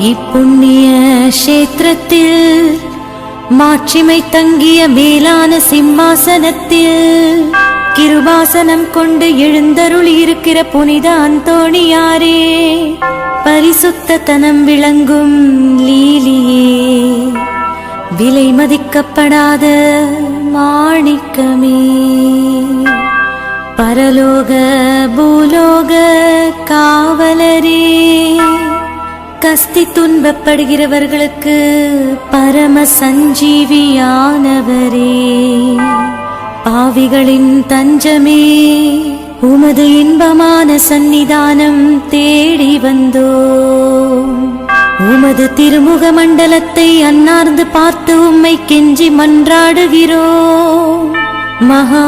இப்புண்ணிய கஷேத்திரத்தில் மாட்சிமை தங்கிய மேலான சிம்மாசனத்தில் கிருபாசனம் கொண்டு எழுந்தருளி இருக்கிற புனித அந்தோணியாரே, பரிசுத்தத்தனம் விளங்கும் லீலியே, விலை மதிக்கப்படாத மாணிக்கமே, பரலோக பூலோக காவலரே, கஸ்தி துன்பப்படுகிறவர்களுக்கு பரம சஞ்சீவியானவரே, பாவிகளின் தஞ்சமே, உமது இன்பமான சந்நிதானம் தேடி வந்தோம். உமது திருமுக மண்டலத்தை அன்னார்ந்து பார்த்து உம்மை கெஞ்சி மன்றாடுகிறோம். மகா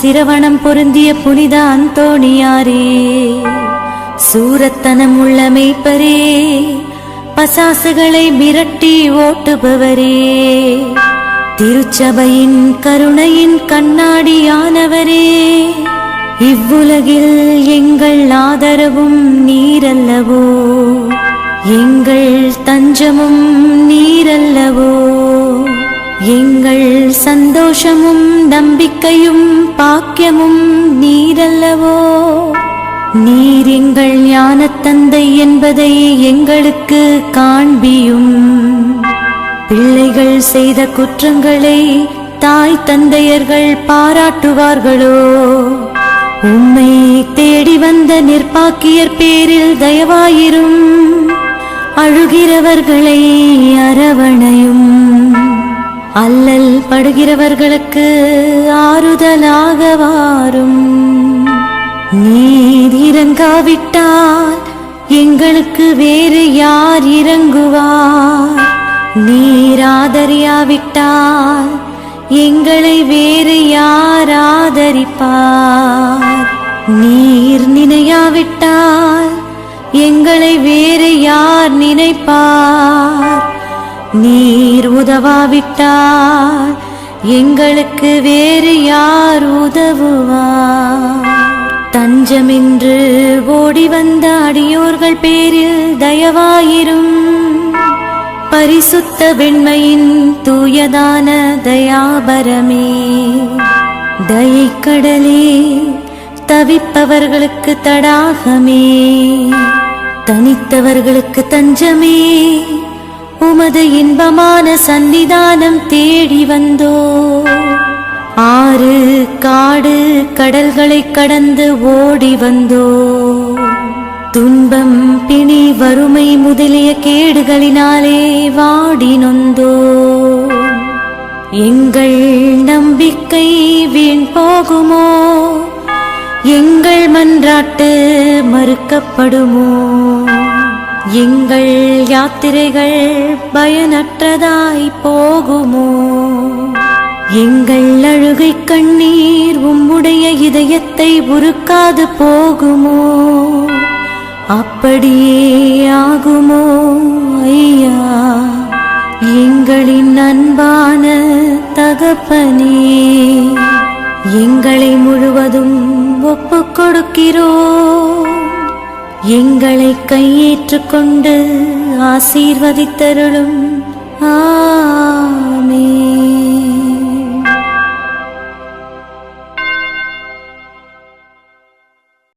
சிரவணம் பொருந்திய புனித அந்தோணியாரே, சூரத்தனம் உள்ள மேய்ப்பரே, பசாசுகளை மிரட்டி ஓட்டுபவரே, திருச்சபையின் கருணையின் கண்ணாடியானவரே, இவ்வுலகில் எங்கள் ஆதரவும் நீரல்லவோ, எங்கள் தஞ்சமும் நீரல்லவோ, எங்கள் சந்தோஷமும் நம்பிக்கையும் பாக்கியமும் நீரல்லவோ, நீர் எங்கள் ஞானத்தந்தை என்பதை எங்களுக்கு காண்பியும். பிள்ளைகள் செய்த குற்றங்களை தாய் தந்தையர்கள் பாராட்டுவார்களோ? உம்மை தேடி வந்த நிர்பாக்கியர் பேரில் தயவாயிரும். அழுகிறவர்களை அரவணையும். அல்லல் படுகிறவர்களுக்கு ஆறுதலாக வாரும். நீர் இறங்காவிட்டால் எங்களுக்கு வேறு யார் இறங்குவார்? நீர் ஆதரியாவிட்டால் எங்களை வேறு யார் ஆதரிப்பார்? நீர் நினையாவிட்டால் எங்களை வேறு யார் நினைப்பார்? நீர் உதவாவிட்டால் எங்களுக்கு வேறு யார் உதவுவார்? தஞ்சமென்று ஓடி வந்த அடியோர்கள் பேரில் தயவாயிரும். பரிசுத்த வெண்மையின் தூயதான தயாபரமே, தயைக்கடலே, தவிப்பவர்களுக்கு தடாகமே, தனித்தவர்களுக்கு தஞ்சமே, உமது இன்பமான சந்நிதானம் தேடி வந்தோ. ஆறு காடு கடல்களை கடந்து ஓடி வந்தோ. துன்பம் பிணி வறுமை முதலிய கேடுகளினாலே வாடி நொந்தோ. எங்கள் நம்பிக்கை வீண் போகுமோ? எங்கள் மன்றாட்டு மறுக்கப்படுமோ? எங்கள் யாத்திரைகள் பயனற்றதாய் போகுமோ? எங்கள் அழுகை கண்ணீர் உம்முடைய இதயத்தை உருக்காது போகுமோ? அப்படியே ஆகுமோ ஐயா, எங்களின் அன்பான தகப்பனே? எங்களை முழுவதும் ஒப்புக் கொடுக்கிறோம். எங்களை கையேற்றுக் கொண்டு ஆசீர்வதித்தருளும். ஆமென்.